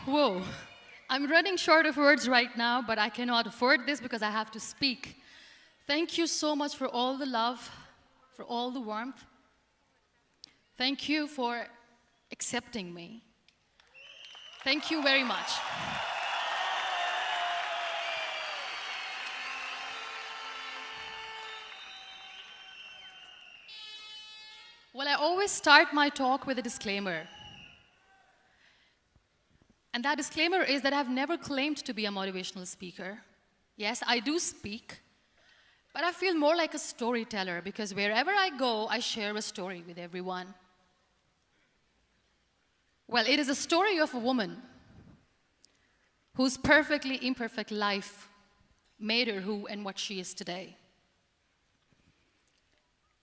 Whoa. I'm running short of words right now, but I cannot afford this because I have to speak. Thank you so much for all the love, for all the warmth. Thank you for accepting me. Thank you very much. Well, I always start my talk with a disclaimer. And that disclaimer is that I've never claimed to be a motivational speaker. Yes, I do speak, but I feel more like a storyteller because wherever I go, I share a story with everyone. Well, it is a story of a woman whose perfectly imperfect life made her who and what she is today.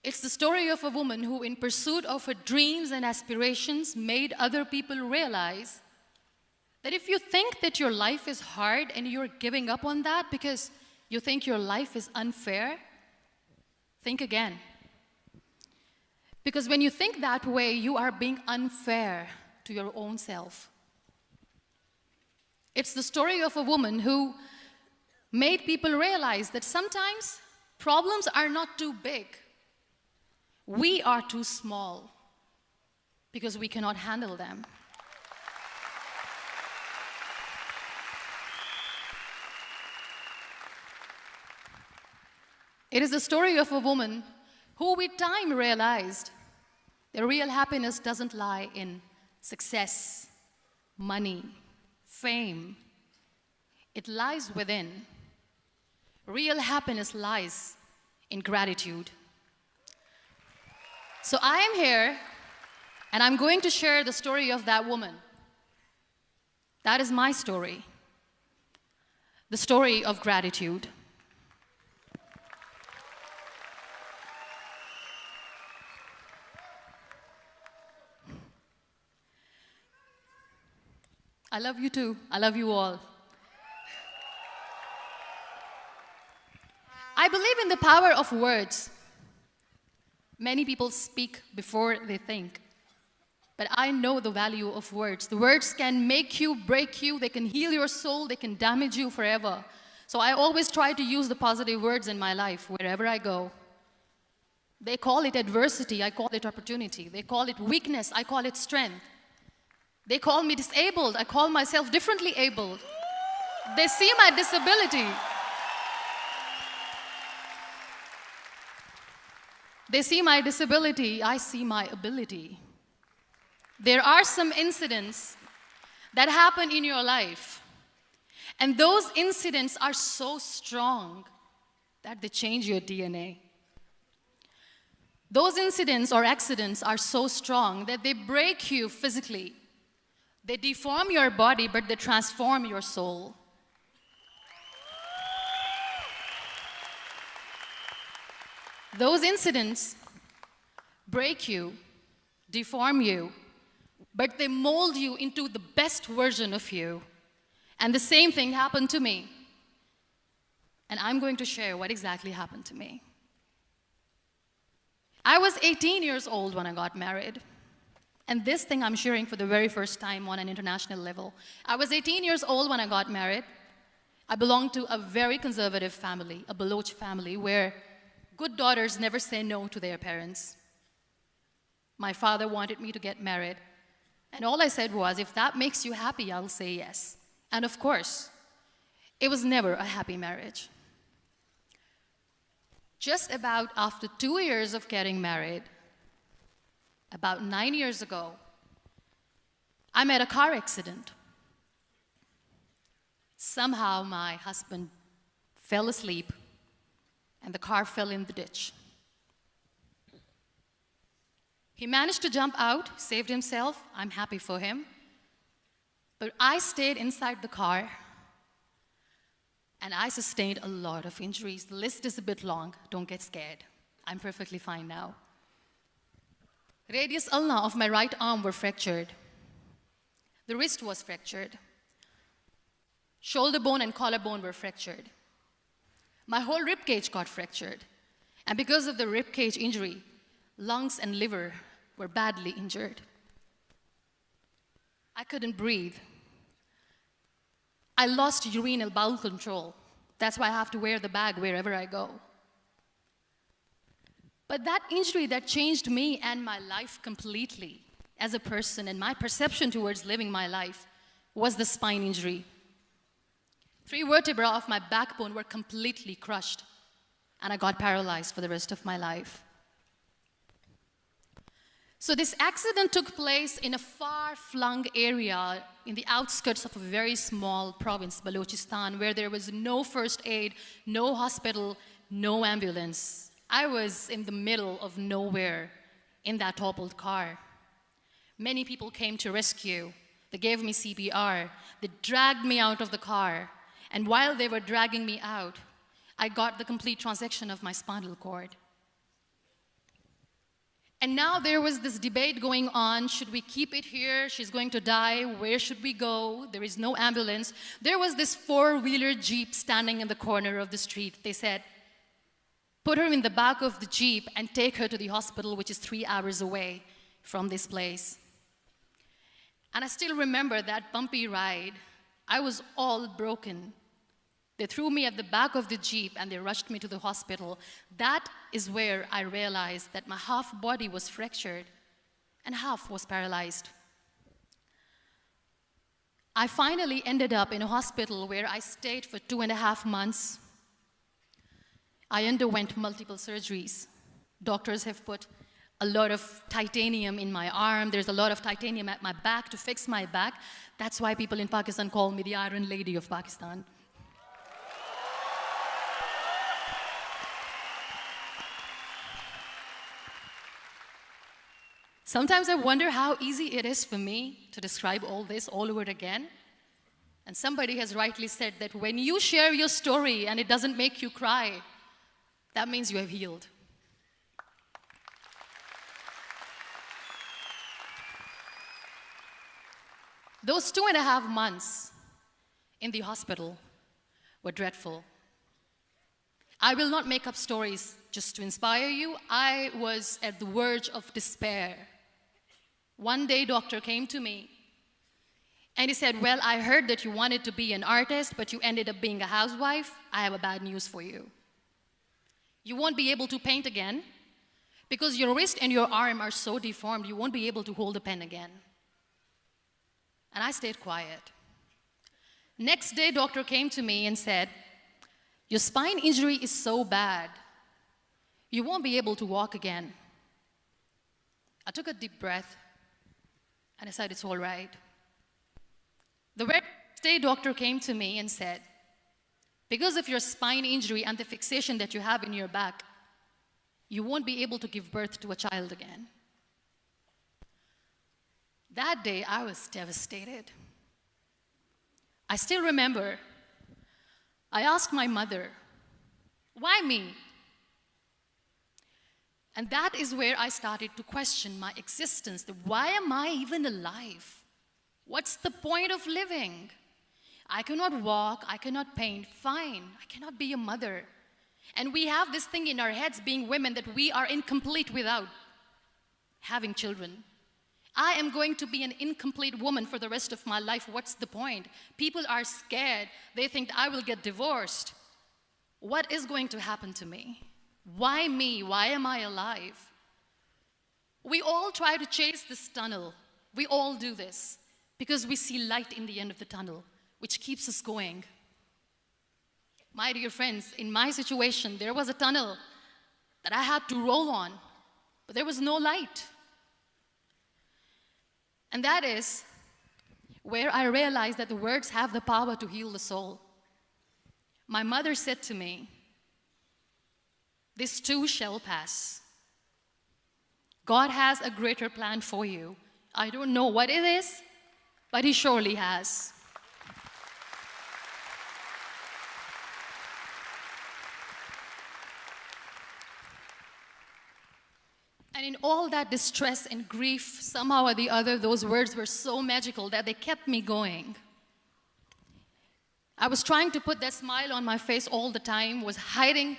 It's the story of a woman who, in pursuit of her dreams and aspirations, made other people realize that if you think that your life is hard and you're giving up on that because you think your life is unfair, think again. Because when you think that way, you are being unfair to your own self. It's the story of a woman who made people realize that sometimes problems are not too big. We are too small because we cannot handle them. It is the story of a woman who with time realized that real happiness doesn't lie in success, money, fame. It lies within. Real happiness lies in gratitude. So I am here, and I'm going to share the story of that woman. That is my story. The story of gratitude. I love you too. I love you all. I believe in the power of words. Many people speak before they think. But I know the value of words. The words can make you, break you, they can heal your soul, they can damage you forever. So I always try to use the positive words in my life wherever I go. They call it adversity, I call it opportunity. They call it weakness, I call it strength. They call me disabled, I call myself differently abled. They see my disability. They see my disability, I see my ability. There are some incidents that happen in your life, and those incidents are so strong that they change your DNA. Those incidents or accidents are so strong that they break you physically. They deform your body, but they transform your soul. Those incidents break you, deform you, but they mold you into the best version of you. And the same thing happened to me. And I'm going to share what exactly happened to me. I was 18 years old when I got married. And this thing I'm sharing for the very first time on an international level. I was 18 years old when I got married. I belonged to a very conservative family, a Baloch family, where good daughters never say no to their parents. My father wanted me to get married. And all I said was, if that makes you happy, I'll say yes. And of course, it was never a happy marriage. Just about after 2 years of getting married, about 9 years ago, I met a car accident. Somehow my husband fell asleep and the car fell in the ditch. He managed to jump out, saved himself. I'm happy for him. But I stayed inside the car and I sustained a lot of injuries. The list is a bit long. Don't get scared. I'm perfectly fine now. Radius ulna of my right arm were fractured. The wrist was fractured. Shoulder bone and collarbone were fractured. My whole rib cage got fractured. And because of the rib cage injury, lungs and liver were badly injured. I couldn't breathe. I lost urinary bowel control. That's why I have to wear the bag wherever I go. But that injury that changed me and my life completely as a person and my perception towards living my life was the spine injury. 3 vertebrae of my backbone were completely crushed, and I got paralyzed for the rest of my life. So this accident took place in a far-flung area in the outskirts of a very small province, Balochistan, where there was no first aid, no hospital, no ambulance. I was in the middle of nowhere in that toppled car. Many people came to rescue. They gave me CPR. They dragged me out of the car. And while they were dragging me out, I got the complete transection of my spinal cord. And now there was this debate going on. Should we keep it here? She's going to die. Where should we go? There is no ambulance. There was this 4-wheeler Jeep standing in the corner of the street. They said, put her in the back of the Jeep and take her to the hospital, which is 3 hours away from this place. And I still remember that bumpy ride. I was all broken. They threw me at the back of the Jeep and they rushed me to the hospital. That is where I realized that my half body was fractured and half was paralyzed. I finally ended up in a hospital where I stayed for 2.5 months. I underwent multiple surgeries. Doctors have put a lot of titanium in my arm. There's a lot of titanium at my back to fix my back. That's why people in Pakistan call me the Iron Lady of Pakistan. Sometimes I wonder how easy it is for me to describe all this all over again. And somebody has rightly said that when you share your story and it doesn't make you cry, that means you have healed. Those 2.5 months in the hospital were dreadful. I will not make up stories just to inspire you. I was at the verge of despair. One day, doctor came to me and he said, well, I heard that you wanted to be an artist, but you ended up being a housewife. I have a bad news for you. You won't be able to paint again because your wrist and your arm are so deformed, you won't be able to hold a pen again. And I stayed quiet. Next day, doctor came to me and said, your spine injury is so bad, you won't be able to walk again. I took a deep breath and I said, it's all right. The very next day, doctor came to me and said, because of your spine injury and the fixation that you have in your back, you won't be able to give birth to a child again. That day, I was devastated. I still remember, I asked my mother, why me? And that is where I started to question my existence. Why am I even alive? What's the point of living? I cannot walk, I cannot paint, fine. I cannot be a mother. And we have this thing in our heads, being women, that we are incomplete without having children. I am going to be an incomplete woman for the rest of my life. What's the point? People are scared. They think I will get divorced. What is going to happen to me? Why me? Why am I alive? We all try to chase this tunnel. We all do this because we see light in the end of the tunnel, which keeps us going. My dear friends, in my situation, there was a tunnel that I had to roll on, but there was no light. And that is where I realized that the words have the power to heal the soul. My mother said to me, this too shall pass. God has a greater plan for you. I don't know what it is, but He surely has. And in all that distress and grief, somehow or the other, those words were so magical that they kept me going. I was trying to put that smile on my face all the time, was hiding.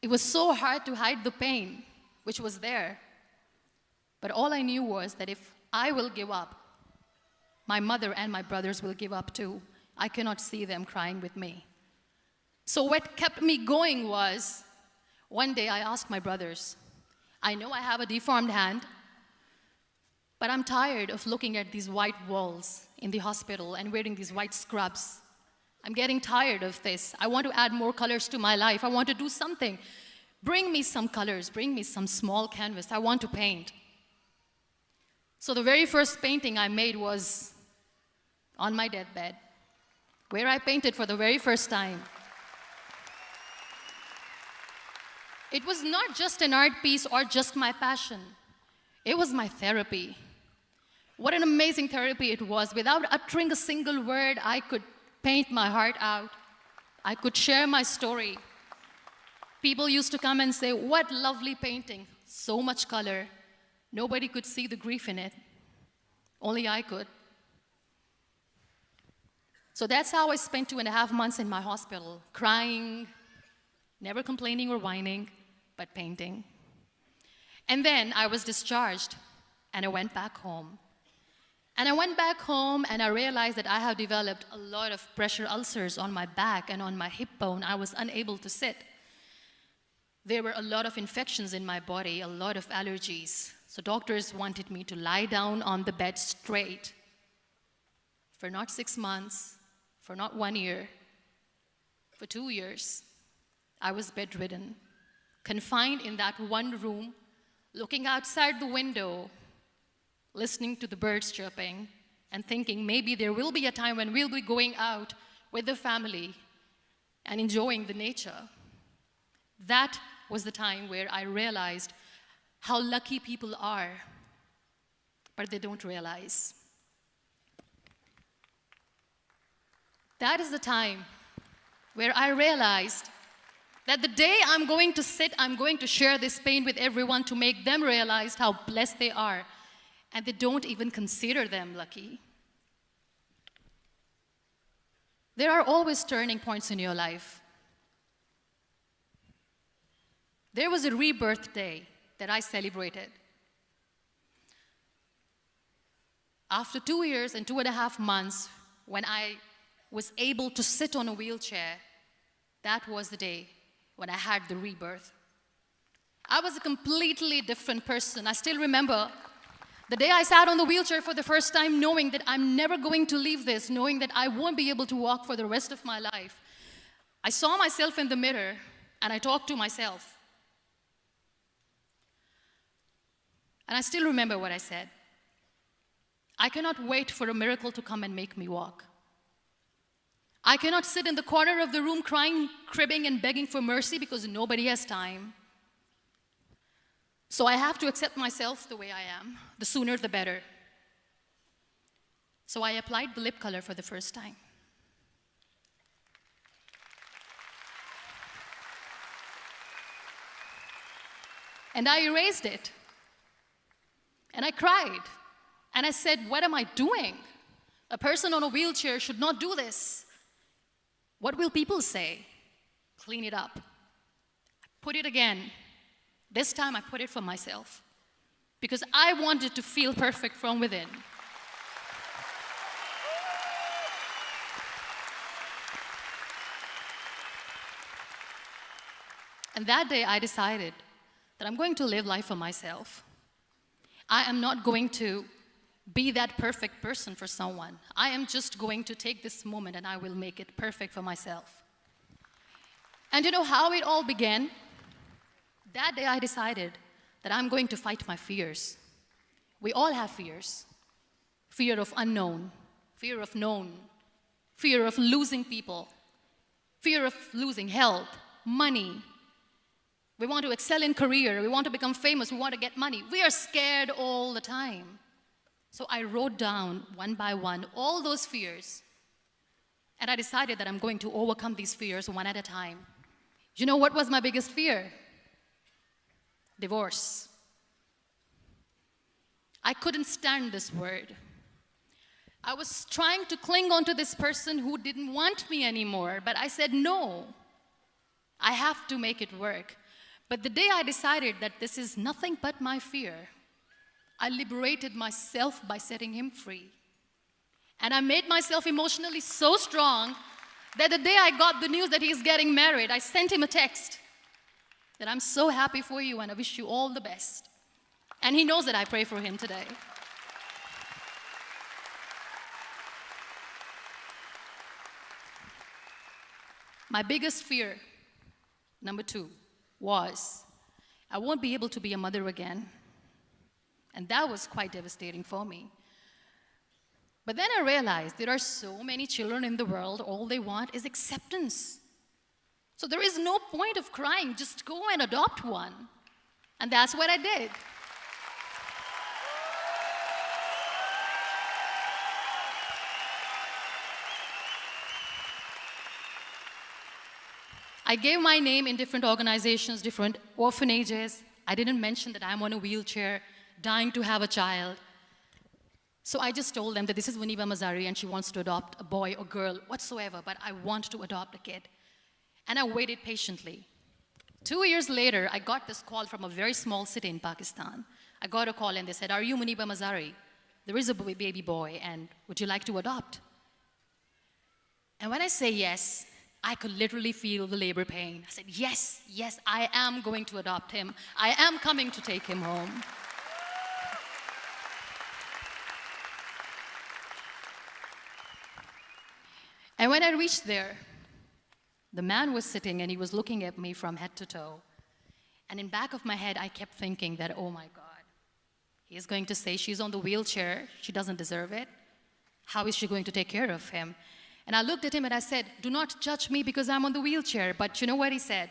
It was so hard to hide the pain, which was there. But all I knew was that if I will give up, my mother and my brothers will give up too. I cannot see them crying with me. So what kept me going was, one day I asked my brothers, I know I have a deformed hand, but I'm tired of looking at these white walls in the hospital and wearing these white scrubs. I'm getting tired of this. I want to add more colors to my life. I want to do something. Bring me some colors. Bring me some small canvas. I want to paint. So the very first painting I made was on my deathbed, where I painted for the very first time. It was not just an art piece or just my passion. It was my therapy. What an amazing therapy it was. Without uttering a single word, I could paint my heart out. I could share my story. People used to come and say, what lovely painting, so much color. Nobody could see the grief in it. Only I could. So that's how I spent 2.5 months in my hospital, crying, never complaining or whining, but painting. And then I was discharged, and I went back home. And I went back home, and I realized that I have developed a lot of pressure ulcers on my back and on my hip bone. I was unable to sit. There were a lot of infections in my body, a lot of allergies. So doctors wanted me to lie down on the bed straight for not 6 months, for not 1 year, for 2 years. I was bedridden, confined in that one room, looking outside the window, listening to the birds chirping, and thinking maybe there will be a time when we'll be going out with the family and enjoying the nature. That was the time where I realized how lucky people are, but they don't realize. That is the time where I realized that the day I'm going to sit, I'm going to share this pain with everyone to make them realize how blessed they are, and they don't even consider them lucky. There are always turning points in your life. There was a rebirth day that I celebrated. After 2 years and 2.5 months, when I was able to sit on a wheelchair, that was the day when I had the rebirth. I was a completely different person. I still remember the day I sat on the wheelchair for the first time, knowing that I'm never going to leave this, knowing that I won't be able to walk for the rest of my life. I saw myself in the mirror, and I talked to myself. And I still remember what I said. I cannot wait for a miracle to come and make me walk. I cannot sit in the corner of the room crying, cribbing, and begging for mercy because nobody has time. So I have to accept myself the way I am. The sooner, the better. So I applied the lip color for the first time. And I erased it. And I cried. And I said, what am I doing? A person on a wheelchair should not do this. What will people say? Clean it up. Put it again. This time I put it for myself, because I wanted to feel perfect from within. And that day I decided that I'm going to live life for myself. I am not going to be that perfect person for someone. I am just going to take this moment and I will make it perfect for myself. And you know how it all began? That day I decided that I'm going to fight my fears. We all have fears. Fear of unknown, fear of known, fear of losing people, fear of losing health, money. We want to excel in career, we want to become famous, we want to get money. We are scared all the time. So I wrote down one by one all those fears, and I decided that I'm going to overcome these fears one at a time. You know what was my biggest fear? Divorce. I couldn't stand this word. I was trying to cling on to this person who didn't want me anymore, but I said no. I have to make it work. But the day I decided that this is nothing but my fear, I liberated myself by setting him free. And I made myself emotionally so strong that the day I got the news that he's getting married, I sent him a text that I'm so happy for you and I wish you all the best. And he knows that I pray for him today. My biggest fear, number 2, was I won't be able to be a mother again. And that was quite devastating for me. But then I realized there are so many children in the world, all they want is acceptance. So there is no point of crying, just go and adopt one. And that's what I did. I gave my name in different organizations, different orphanages. I didn't mention that I'm on a wheelchair, dying to have a child. So I just told them that this is Muniba Mizari and she wants to adopt a boy or girl, whatsoever, but I want to adopt a kid. And I waited patiently. 2 years later, I got this call from a very small city in Pakistan. I got a call and they said, "Are you Muniba Mizari? There is a baby boy and would you like to adopt?" And when I say yes, I could literally feel the labor pain. I said, yes, yes, I am going to adopt him. I am coming to take him home. And when I reached there, the man was sitting and he was looking at me from head to toe. And in back of my head, I kept thinking that, oh my God, he is going to say she's on the wheelchair, she doesn't deserve it. How is she going to take care of him? And I looked at him and I said, "Do not judge me because I'm on the wheelchair." But you know what he said?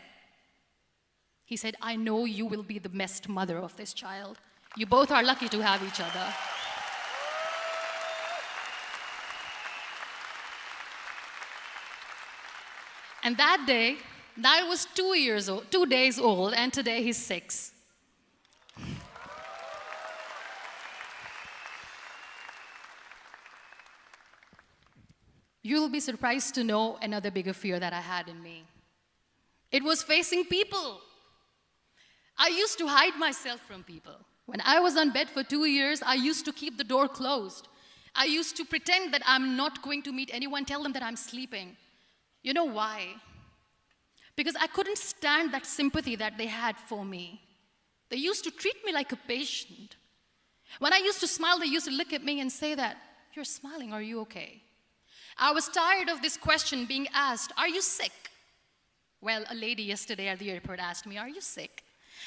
He said, "I know you will be the best mother of this child. You both are lucky to have each other." And that day, I was 2 days old, and today he's 6. You'll be surprised to know another bigger fear that I had in me. It was facing people. I used to hide myself from people. When I was on bed for 2 years, I used to keep the door closed. I used to pretend that I'm not going to meet anyone, tell them that I'm sleeping. You know why? Because I couldn't stand that sympathy that they had for me. They used to treat me like a patient. When I used to smile, they used to look at me and say that, "You're smiling, are you okay?" I was tired of this question being asked, "Are you sick?" Well, a lady yesterday at the airport asked me, "Are you sick?"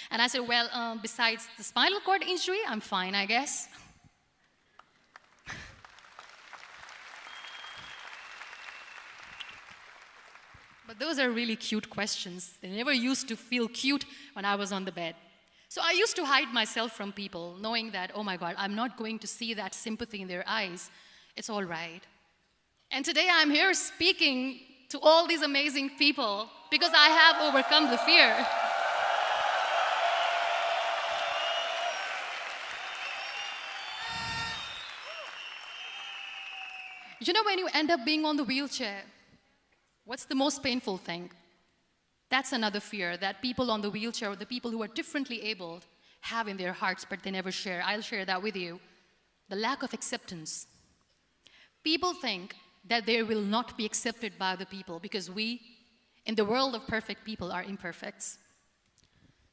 And I said, "Well, besides the spinal cord injury, I'm fine, I guess." But those are really cute questions. They never used to feel cute when I was on the bed. So I used to hide myself from people, knowing that, oh my God, I'm not going to see that sympathy in their eyes. It's all right. And today I'm here speaking to all these amazing people because I have overcome the fear. You know, when you end up being on the wheelchair, what's the most painful thing? That's another fear that people on the wheelchair or the people who are differently abled have in their hearts, but they never share. I'll share that with you. The lack of acceptance. People think that they will not be accepted by the people because we, in the world of perfect people, are imperfects.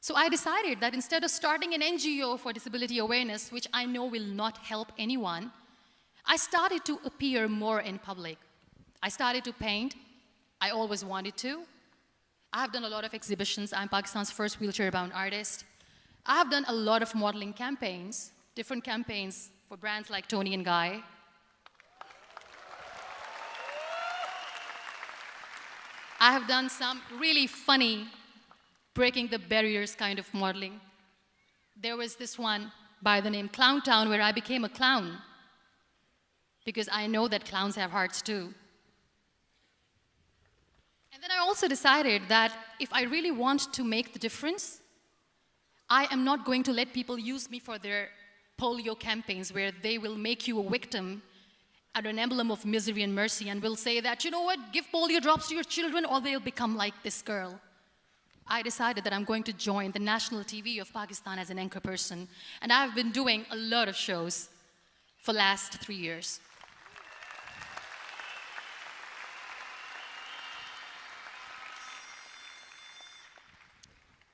So I decided that instead of starting an NGO for disability awareness, which I know will not help anyone, I started to appear more in public. I started to paint. I always wanted to. I have done a lot of exhibitions. I'm Pakistan's first wheelchair-bound artist. I have done a lot of modeling campaigns, different campaigns for brands like Tony and Guy. I have done some really funny, breaking the barriers kind of modeling. There was this one by the name Clown Town where I became a clown because I know that clowns have hearts too. And then I also decided that if I really want to make the difference, I am not going to let people use me for their polio campaigns where they will make you a victim and an emblem of misery and mercy and will say that, you know what, give polio drops to your children or they'll become like this girl. I decided that I'm going to join the national TV of Pakistan as an anchor person. And I've been doing a lot of shows for the last 3 years.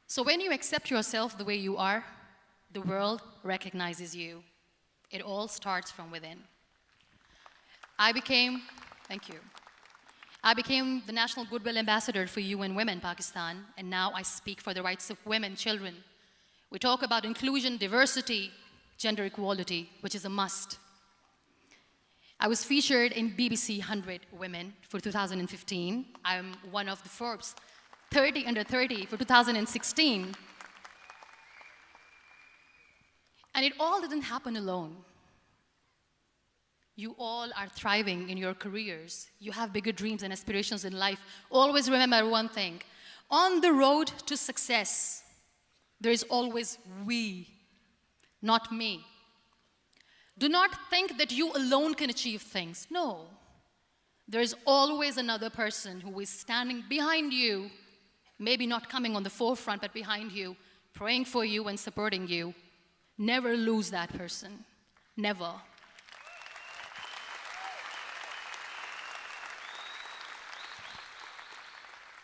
So when you accept yourself the way you are, the world recognizes you. It all starts from within. Thank you. I became the National Goodwill Ambassador for UN Women Pakistan, and now I speak for the rights of women, children. We talk about inclusion, diversity, gender equality, which is a must. I was featured in BBC 100 Women for 2015. I'm one of the Forbes 30 under 30 for 2016. And it all didn't happen alone. You all are thriving in your careers. You have bigger dreams and aspirations in life. Always remember one thing. On the road to success, there is always we, not me. Do not think that you alone can achieve things. No. There is always another person who is standing behind you, maybe not coming on the forefront, but behind you, praying for you and supporting you. Never lose that person. Never.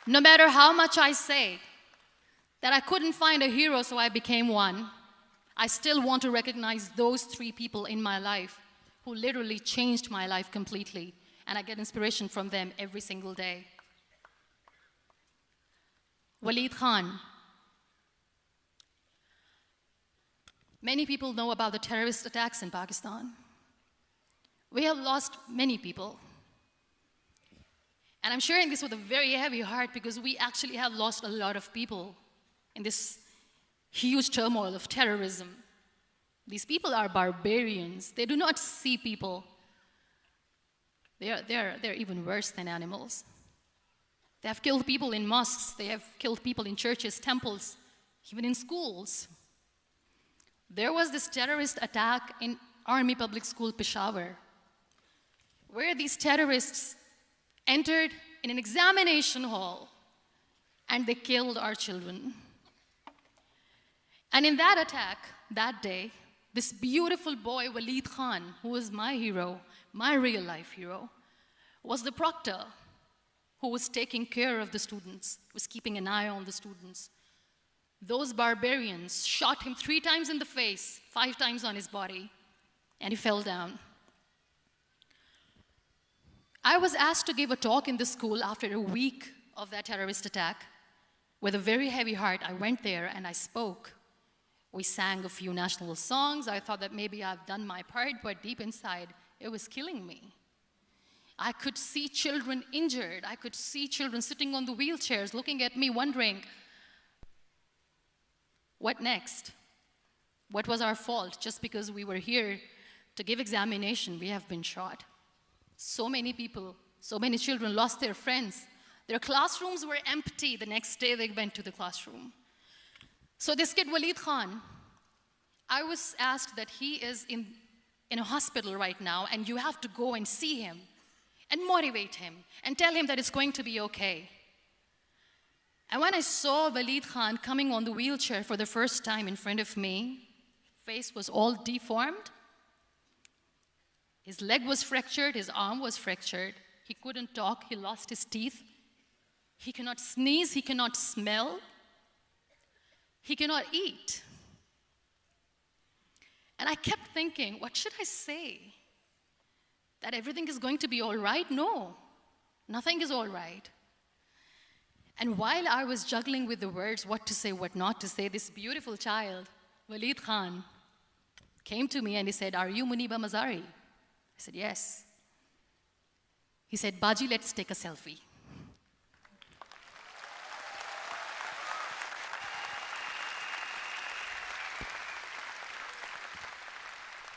No matter how much I say that I couldn't find a hero, so I became one, I still want to recognize those 3 people in my life who literally changed my life completely, and I get inspiration from them every single day. Waleed Khan. Many people know about the terrorist attacks in Pakistan. We have lost many people. And I'm sharing this with a very heavy heart because we actually have lost a lot of people in this huge turmoil of terrorism. These people are barbarians. They do not see people. They're even worse than animals. They have killed people in mosques. They have killed people in churches, temples, even in schools. There was this terrorist attack in Army Public School, Peshawar, where these terrorists entered in an examination hall and they killed our children. And in that attack, that day, this beautiful boy, Waleed Khan, who was my hero, my real life hero, was the proctor who was taking care of the students, was keeping an eye on the students. Those barbarians shot him 3 times in the face, 5 times on his body, and he fell down. I was asked to give a talk in the school after a week of that terrorist attack. With a very heavy heart, I went there and I spoke. We sang a few national songs. I thought that maybe I've done my part, but deep inside, it was killing me. I could see children injured. I could see children sitting on the wheelchairs, looking at me, wondering, what next? What was our fault? Just because we were here to give examination, we have been shot. So many people, so many children lost their friends. Their classrooms were empty. The next day they went to the classroom. So this kid, Waleed Khan, I was asked that he is in a hospital right now, and you have to go and see him and motivate him and tell him that it's going to be okay. And when I saw Waleed Khan coming on the wheelchair for the first time in front of me, face was all deformed. His leg was fractured, his arm was fractured. He couldn't talk, he lost his teeth. He cannot sneeze, he cannot smell. He cannot eat. And I kept thinking, what should I say? That everything is going to be all right? No, nothing is all right. And while I was juggling with the words, what to say, what not to say, this beautiful child, Waleed Khan, came to me and he said, "Are you Muniba Mizari?" I said, "Yes." He said, "Baji, let's take a selfie."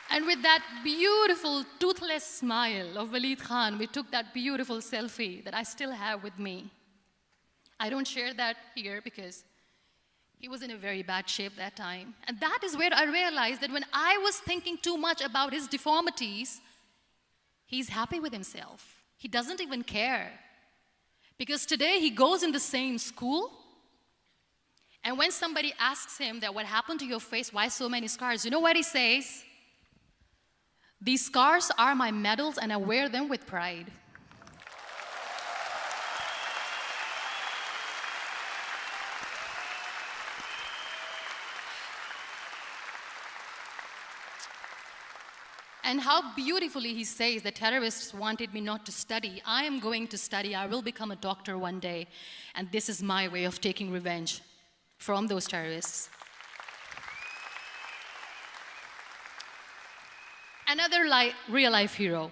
And with that beautiful, toothless smile of Waleed Khan, we took that beautiful selfie that I still have with me. I don't share that here because he was in a very bad shape that time. And that is where I realized that when I was thinking too much about his deformities, he's happy with himself. He doesn't even care. Because today he goes in the same school, and when somebody asks him that what happened to your face, why so many scars, you know what he says? "These scars are my medals and I wear them with pride." And how beautifully he says the terrorists wanted me not to study. I am going to study. I will become a doctor one day. And this is my way of taking revenge from those terrorists. Another real-life hero,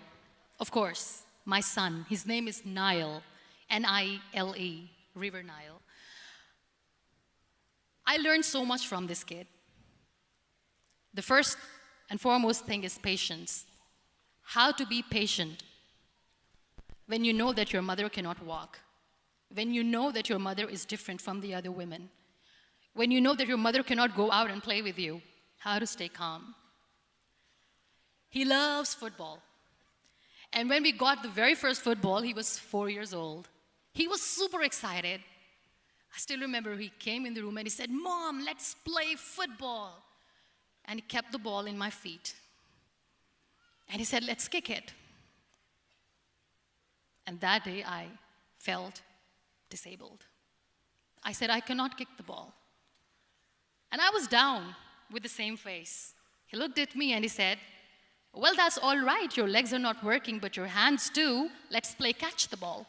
of course, my son. His name is Nile, N-I-L-E, River Nile. I learned so much from this kid. The first and foremost thing is patience. How to be patient when you know that your mother cannot walk, when you know that your mother is different from the other women, when you know that your mother cannot go out and play with you, how to stay calm. He loves football. And when we got the very first football, he was 4 years old. He was super excited. I still remember he came in the room and he said, "Mom, let's play football." And he kept the ball in my feet. And he said, "Let's kick it." And that day I felt disabled. I said, "I cannot kick the ball." And I was down with the same face. He looked at me and he said, "Well, that's all right. Your legs are not working, but your hands do. Let's play catch the ball."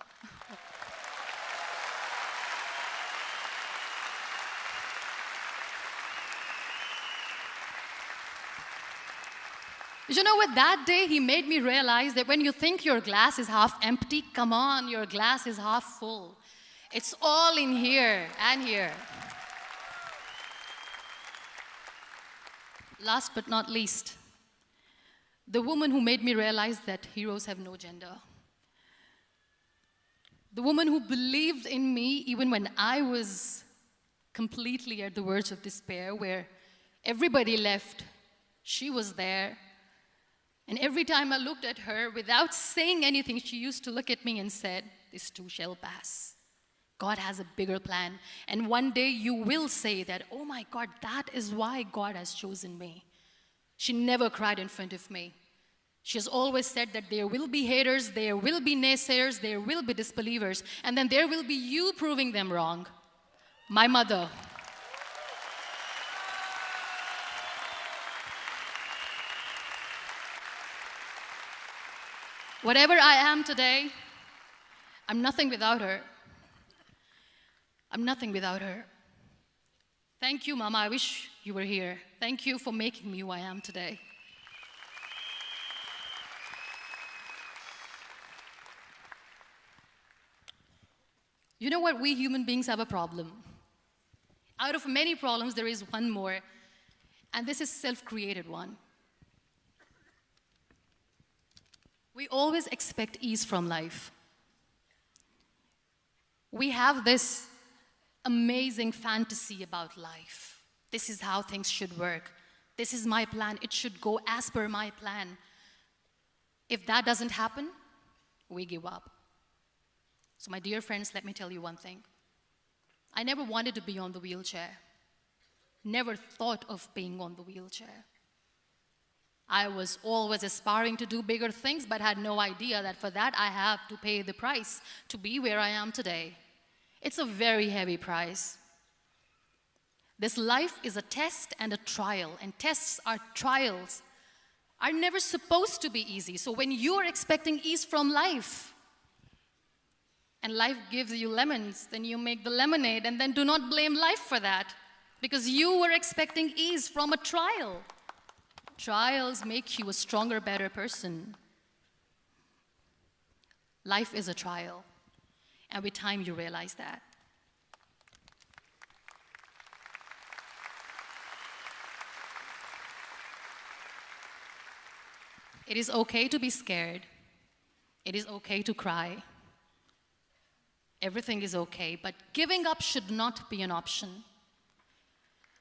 You know what? That day he made me realize that when you think your glass is half empty, come on, your glass is half full. It's all in here and here. Last but not least, the woman who made me realize that heroes have no gender. The woman who believed in me even when I was completely at the verge of despair, where everybody left, she was there. And every time I looked at her, without saying anything, she used to look at me and said, "This too shall pass. God has a bigger plan. And one day you will say that, oh my God, that is why God has chosen me." She never cried in front of me. She has always said that there will be haters, there will be naysayers, there will be disbelievers, and then there will be you proving them wrong. My mother. Whatever I am today, I'm nothing without her. I'm nothing without her. Thank you, Mama. I wish you were here. Thank you for making me who I am today. You know what? We human beings have a problem. Out of many problems, there is one more, and this is a self-created one. We always expect ease from life. We have this amazing fantasy about life. This is how things should work. This is my plan. It should go as per my plan. If that doesn't happen, we give up. So my dear friends, let me tell you one thing. I never wanted to be on the wheelchair. Never thought of being on the wheelchair. I was always aspiring to do bigger things, but had no idea that for that I have to pay the price to be where I am today. It's a very heavy price. This life is a test and a trial, and tests are trials are never supposed to be easy. So when you are expecting ease from life, and life gives you lemons, then you make the lemonade, and then do not blame life for that, because you were expecting ease from a trial. Trials make you a stronger, better person. Life is a trial, and with time you realize that. It is okay to be scared. It is okay to cry. Everything is okay, but giving up should not be an option.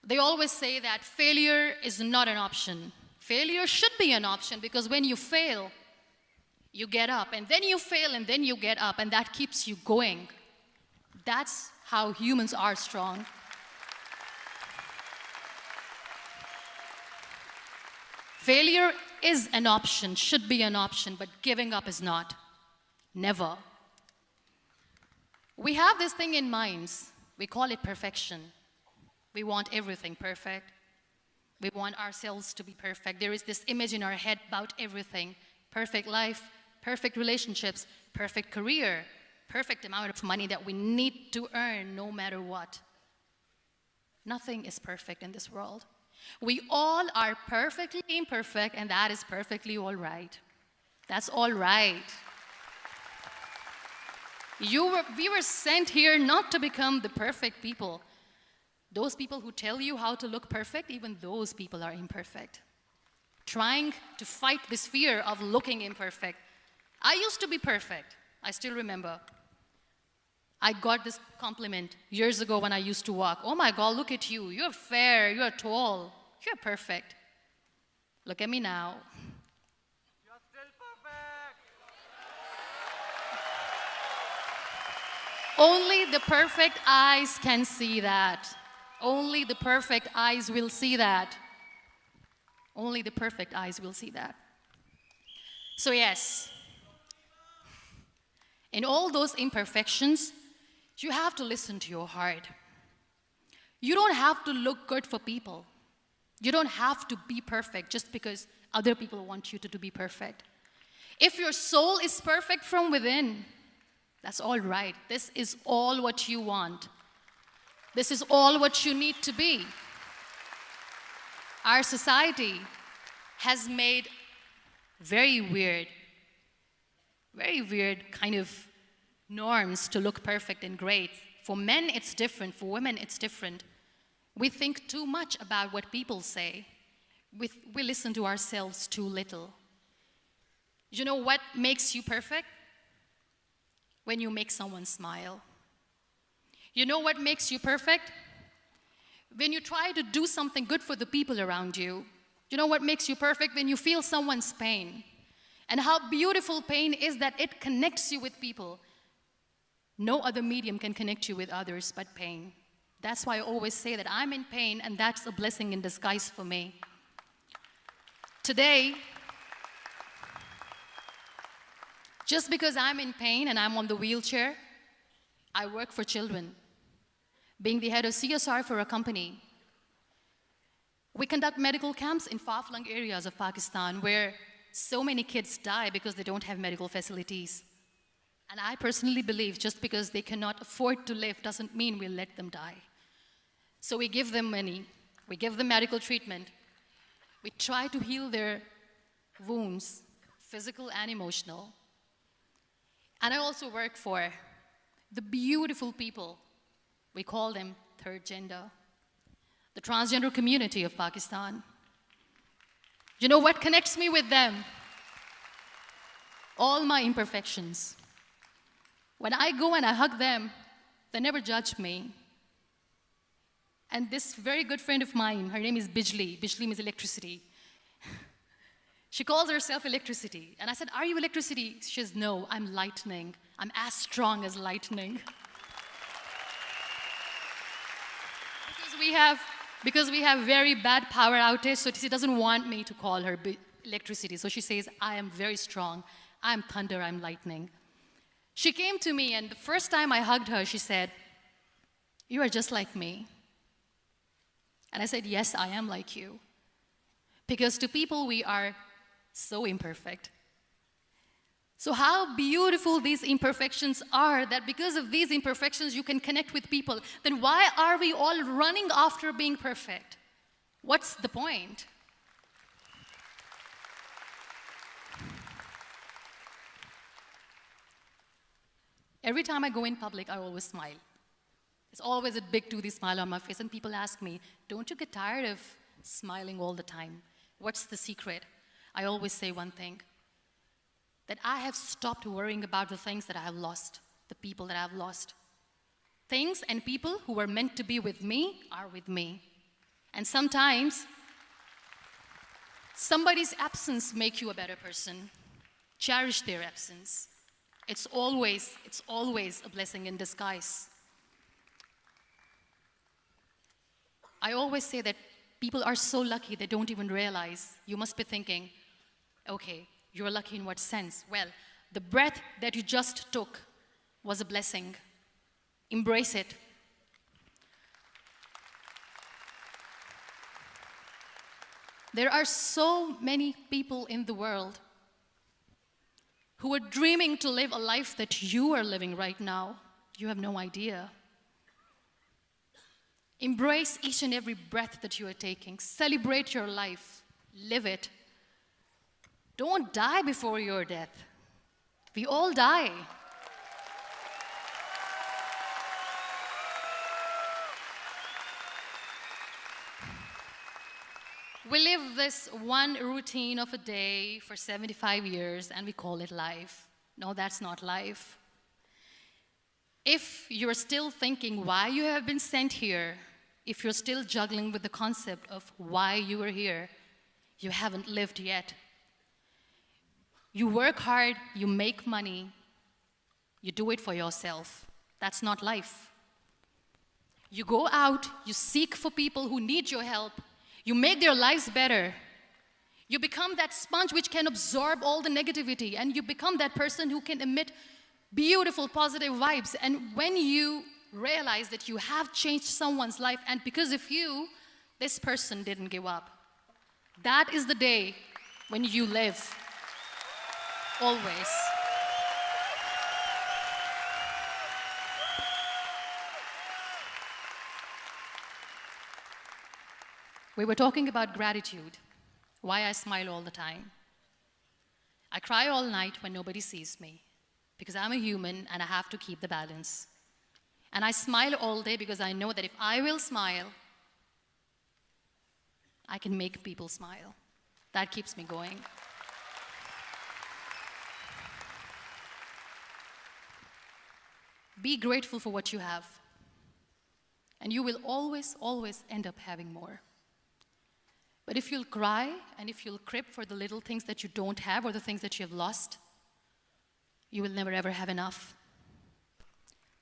They always say that failure is not an option. Failure should be an option, because when you fail, you get up, and then you fail, and then you get up, and that keeps you going. That's how humans are strong. Failure is an option, should be an option, but giving up is not. Never. We have this thing in minds. We call it perfection. We want everything perfect. We want ourselves to be perfect. There is this image in our head about everything. Perfect life, perfect relationships, perfect career, perfect amount of money that we need to earn no matter what. Nothing is perfect in this world. We all are perfectly imperfect, and that is perfectly all right. That's all right. We were sent here not to become the perfect people. Those people who tell you how to look perfect, even those people are imperfect. Trying to fight this fear of looking imperfect. I used to be perfect. I still remember. I got this compliment years ago when I used to walk. Oh my God, look at you. You're fair, you're tall, you're perfect. Look at me now. You're still perfect. Only the perfect eyes can see that. Only the perfect eyes will see that. Only the perfect eyes will see that. So yes, in all those imperfections, you have to listen to your heart. You don't have to look good for people. You don't have to be perfect just because other people want you to be perfect. If your soul is perfect from within, that's all right. This is all what you want. This is all what you need to be. Our society has made very weird kind of norms to look perfect and great. For men, it's different. For women, it's different. We think too much about what people say. We listen to ourselves too little. You know what makes you perfect? When you make someone smile. You know what makes you perfect? When you try to do something good for the people around you. You know what makes you perfect? When you feel someone's pain. And how beautiful pain is that it connects you with people. No other medium can connect you with others but pain. That's why I always say that I'm in pain, and that's a blessing in disguise for me. Today, just because I'm in pain and I'm on the wheelchair, I work for children. Being the head of CSR for a company, we conduct medical camps in far-flung areas of Pakistan where so many kids die because they don't have medical facilities. And I personally believe just because they cannot afford to live doesn't mean we'll let them die. So we give them money, we give them medical treatment, we try to heal their wounds, physical and emotional. And I also work for the beautiful people, we call them third gender, the transgender community of Pakistan. You know what connects me with them? All my imperfections. When I go and I hug them, they never judge me. And this very good friend of mine, her name is Bijli. Bijli means electricity. She calls herself electricity. And I said, are you electricity? She says, no, I'm lightning. I'm as strong as lightning. Because we have very bad power outage, so she doesn't want me to call her electricity. So she says, I am very strong. I'm thunder, I'm lightning. She came to me, and the first time I hugged her, she said, you are just like me. And I said, yes, I am like you. Because to people, we are so imperfect. So how beautiful these imperfections are, that because of these imperfections, you can connect with people. Then why are we all running after being perfect? What's the point? Every time I go in public, I always smile. It's always a big toothy smile on my face, and people ask me, don't you get tired of smiling all the time? What's the secret? I always say one thing, that I have stopped worrying about the things that I have lost, the people that I have lost. Things and people who were meant to be with me are with me. And sometimes, somebody's absence makes you a better person. Cherish their absence. It's always a blessing in disguise. I always say that people are so lucky they don't even realize. You must be thinking, okay, you're lucky in what sense? Well, the breath that you just took was a blessing. Embrace it. There are so many people in the world who are dreaming to live a life that you are living right now. You have no idea. Embrace each and every breath that you are taking. Celebrate your life. Live it. Don't die before your death. We all die. We live this one routine of a day for 75 years and we call it life. No, that's not life. If you're still thinking why you have been sent here, if you're still juggling with the concept of why you are here, you haven't lived yet. You work hard, you make money, you do it for yourself. That's not life. You go out, you seek for people who need your help, you make their lives better. You become that sponge which can absorb all the negativity, and you become that person who can emit beautiful, positive vibes. And when you realize that you have changed someone's life, and because of you, this person didn't give up, that is the day when you live. Always. We were talking about gratitude, why I smile all the time. I cry all night when nobody sees me, because I'm a human and I have to keep the balance. And I smile all day because I know that if I will smile, I can make people smile. That keeps me going. Be grateful for what you have, and you will always, always end up having more. But if you'll cry and if you'll crib for the little things that you don't have or the things that you have lost, you will never ever have enough.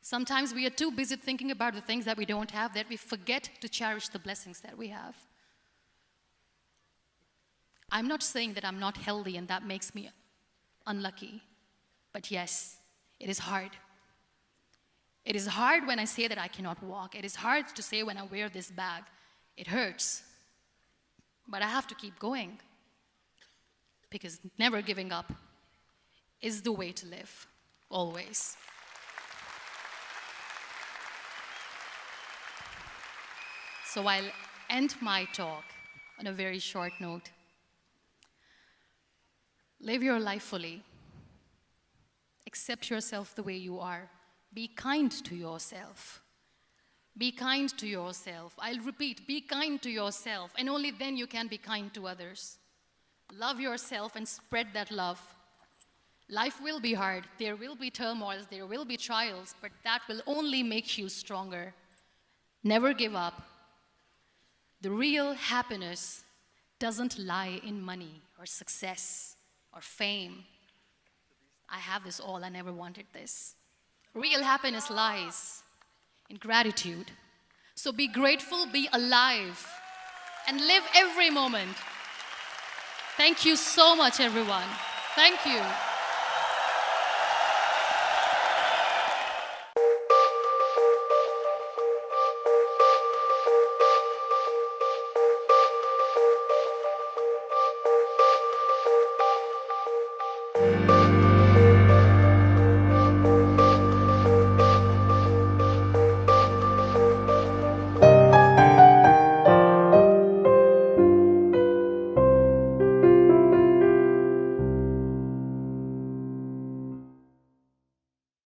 Sometimes we are too busy thinking about the things that we don't have that we forget to cherish the blessings that we have. I'm not saying that I'm not healthy and that makes me unlucky, but yes, it is hard. It is hard when I say that I cannot walk. It is hard to say when I wear this bag. It hurts. But I have to keep going, because never giving up is the way to live, always. So I'll end my talk on a very short note. Live your life fully. Accept yourself the way you are. Be kind to yourself. Be kind to yourself. I'll repeat, be kind to yourself, and only then you can be kind to others. Love yourself and spread that love. Life will be hard. There will be turmoils, there will be trials, but that will only make you stronger. Never give up. The real happiness doesn't lie in money or success or fame. I have this all, I never wanted this. Real happiness lies in gratitude. So be grateful, be alive, and live every moment. Thank you so much, everyone. Thank you.